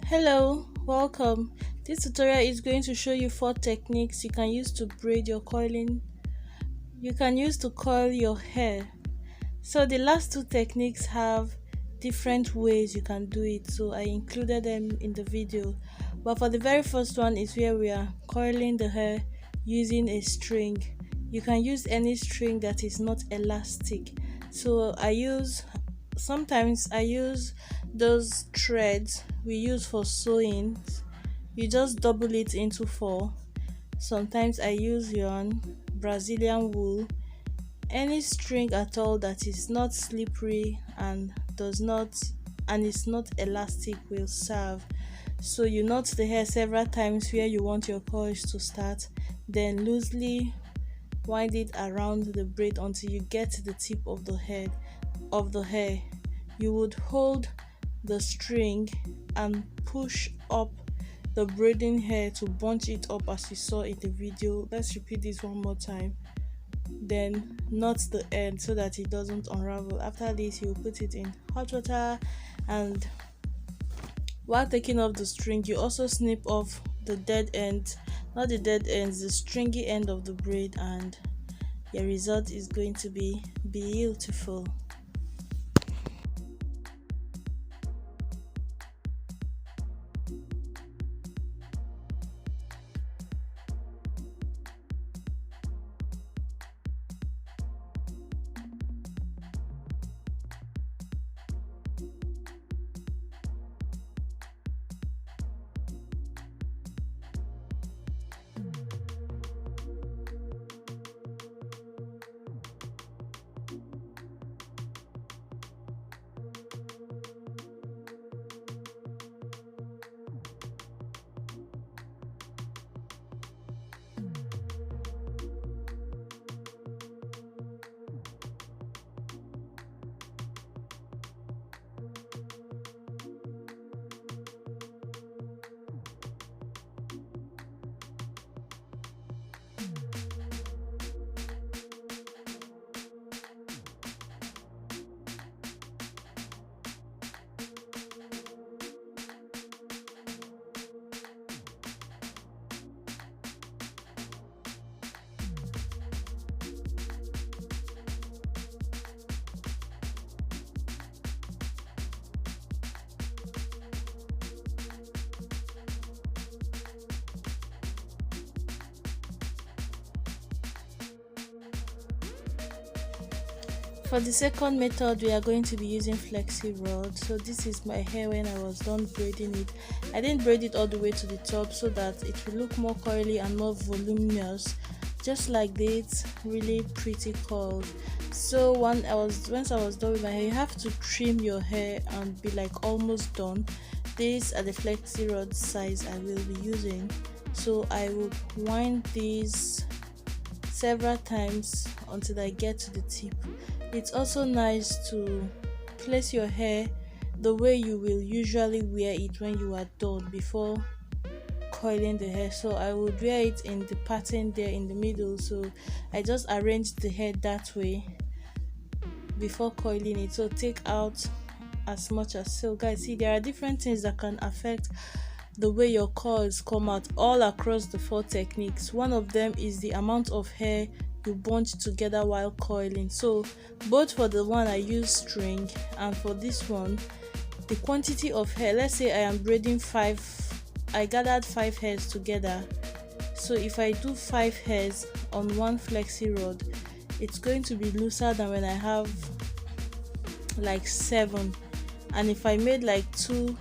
Hello, welcome. This tutorial is going to show you 4 techniques you can use to braid your coiling. You can use to coil your hair. So the last 2 techniques have different ways you can do it, so I included them in the video. But for the very first one is where we are coiling the hair using a string. You can use any string that is not elastic. So sometimes I use those threads we use for sewing. You just double it into 4. Sometimes I use yarn, Brazilian wool, any string at all that is not slippery and is not elastic will serve. So you knot the hair several times where you want your coils to start, then loosely wind it around the braid until you get to the tip of the hair. You would hold the string and push up the braiding hair to bunch it up as you saw in the video. Let's repeat this one more time. Then knot the end so that it doesn't unravel. After this, you put it in hot water, and while taking off the string, you also snip off the dead end, not the dead ends, the stringy end of the braid, and your result is going to be beautiful. For the second method, we are going to be using flexi rod. So this is my hair when I was done braiding it. I didn't braid it all the way to the top so that it will look more coily and more voluminous, just like this, really pretty curl. So once I was done with my hair, you have to trim your hair and be like almost done. These are the flexi rod size I will be using. So I will wind these several times until I get to the tip. It's also nice to place your hair the way you will usually wear it when you are done before coiling the hair. So I would wear it in the pattern there in the middle, so I just arranged the hair that way before coiling it. So take out as much as so. Guys, see, there are different things that can affect the way your coils come out all across the 4 techniques. One of them is the amount of hair you bunch together while coiling. So both for the one I use string and for this one, the quantity of hair, let's say I am braiding 5, I gathered 5 hairs together. So if I do 5 hairs on one flexi rod, it's going to be looser than when I have like 7. And if I made like 2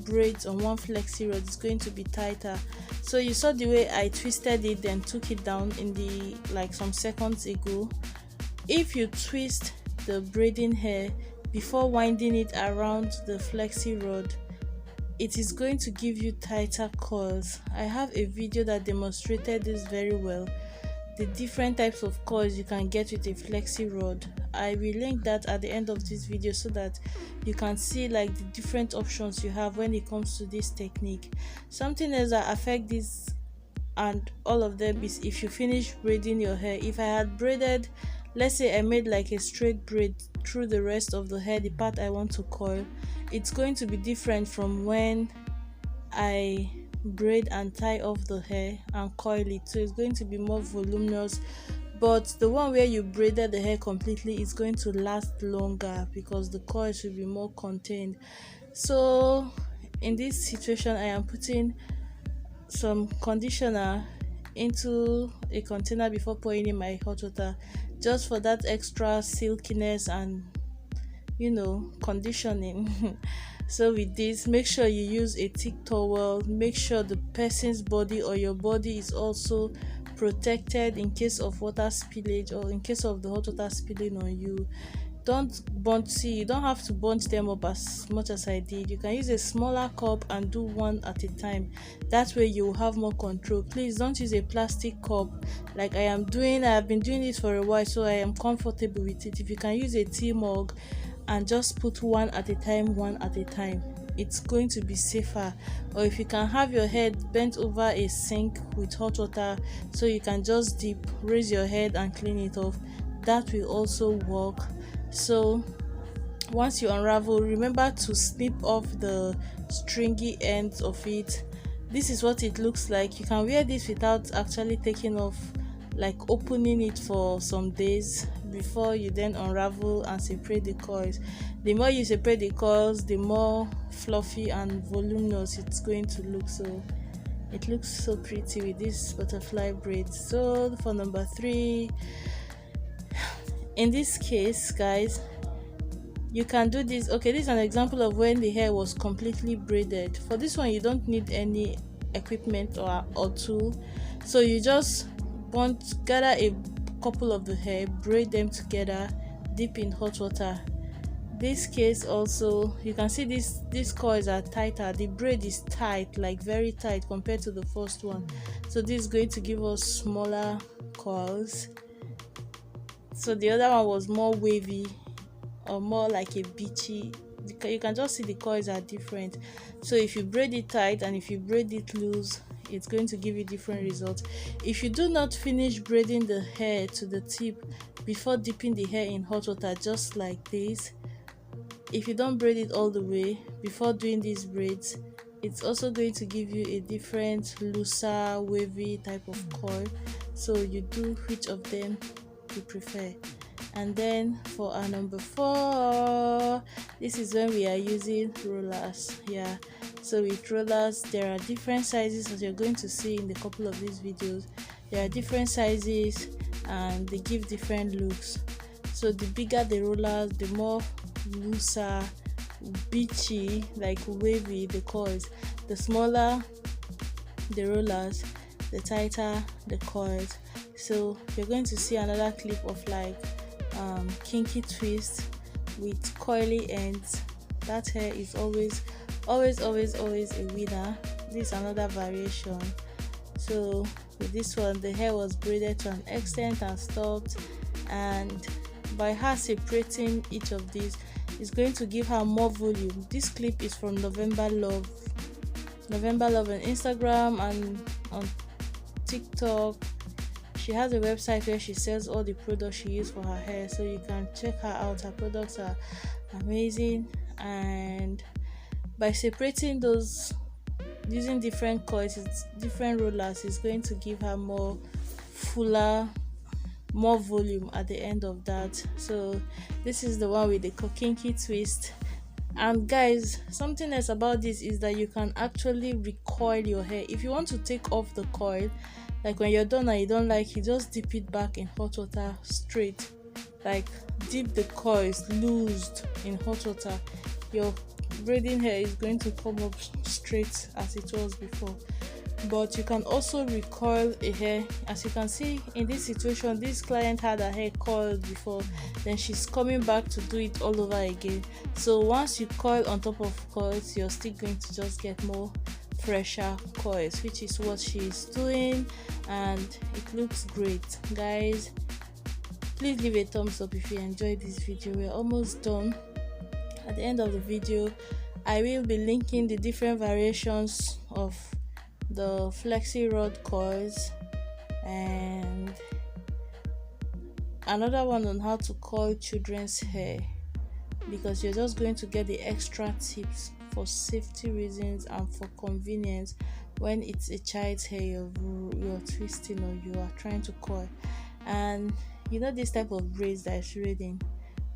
braids on one flexi rod, it's going to be tighter. So you saw the way I twisted it then took it down in the like some seconds ago. If you twist the braiding hair before winding it around the flexi rod, it is going to give you tighter coils. I have a video that demonstrated this very well, the different types of coils you can get with a flexi rod. I will link that at the end of this video so that you can see like the different options you have when it comes to this technique. Something else that affect this and all of them is if you finish braiding your hair. If I had braided, let's say I made like a straight braid through the rest of the hair, the part I want to coil, it's going to be different from when I braid and tie off the hair and coil it, so it's going to be more voluminous. But the one where you braided the hair completely is going to last longer because the coils will be more contained. So in this situation, I am putting some conditioner into a container before pouring in my hot water, just for that extra silkiness and conditioning. So with this, make sure you use a thick towel. Make sure the person's body or your body is also protected in case of water spillage or in case of the hot water spilling on you. Don't bunch, see, you don't have to bunch them up as much as I did. You can use a smaller cup and do one at a time. That way you will have more control. Please don't use a plastic cup like I am doing. I have been doing this for a while, so I am comfortable with it. If you can use a tea mug and just put one at a time, it's going to be safer. Or if you can have your head bent over a sink with hot water, so you can just dip, raise your head and clean it off, that will also work. So once you unravel, remember to snip off the stringy ends of it. This is what it looks like. You can wear this without actually taking off, like opening it for some days before you then unravel and separate the coils. The more you separate the coils, the more fluffy and voluminous it's going to look. So it looks so pretty with this butterfly braid. So for number 3, in this case, guys, you can do this. Okay, this is an example of when the hair was completely braided. For this one, you don't need any equipment or tool. So you just gather a couple of the hair, braid them together, dip in hot water. This case also, you can see these coils are tighter. The braid is tight, like very tight compared to the first one. So this is going to give us smaller coils. So the other one was more wavy or more like a beachy. You can just see the coils are different. So if you braid it tight and if you braid it loose, it's going to give you different results. If you do not finish braiding the hair to the tip before dipping the hair in hot water, just like this, if you don't braid it all the way before doing these braids, it's also going to give you a different, looser, wavy type of coil. So you do which of them you prefer. And then for our number 4, this is when we are using rollers. Yeah, so with rollers, there are different sizes, as you're going to see in a couple of these videos. There are different sizes and they give different looks. So the bigger the rollers, the more looser, beachy, like wavy the coils. The smaller the rollers, the tighter the coils. So you're going to see another clip of like kinky twist with coily ends. That hair is always a winner. This is another variation. So with this one, the hair was braided to an extent and stopped, and by her separating each of these, is going to give her more volume. This clip is from November Love on Instagram and on TikTok. She has a website where she sells all the products she uses for her hair, so you can check her out. Her products are amazing, and by separating those using different coils, different rollers, is going to give her more fuller, more volume at the end of that. So this is the one with the kinky twist. And guys, something else about this is that you can actually recoil your hair. If you want to take off the coil, like when you're done and you don't like it, just dip it back in hot water straight. Like dip the coils loosed in hot water, your braiding hair is going to come up straight as it was before. But you can also recoil a hair. As you can see in this situation, this client had her hair coiled before, then she's coming back to do it all over again. So once you coil on top of coils, you're still going to just get more fresher coils, which is what she's doing, and it looks great. Guys, please give a thumbs up if you enjoyed this video. We're almost done. At the end of the video, I will be linking the different variations of the flexi rod coils and another one on how to coil children's hair, because you're just going to get the extra tips for safety reasons and for convenience. When it's a child's hair you're twisting or you are trying to coil, and this type of braids that is reading,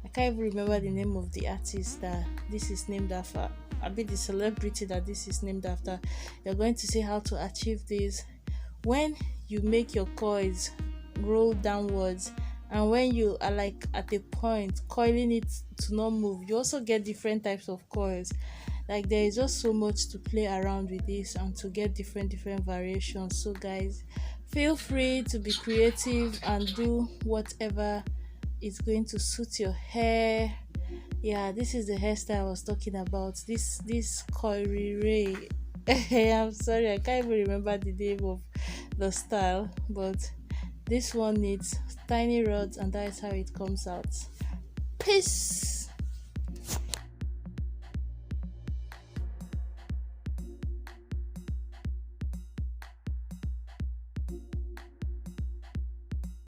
I can't even remember the name of the artist that this is named after. I mean the celebrity that this is named after. You're going to see how to achieve this. When you make your coils roll downwards, and when you are like at a point coiling it to not move, you also get different types of coils. Like there is just so much to play around with this and to get different variations. So guys, feel free to be creative and do whatever is going to suit your hair. Yeah, this is the hairstyle I was talking about. This coiry. I'm sorry, I can't even remember the name of the style, but this one needs tiny rods, and that is how it comes out. Peace.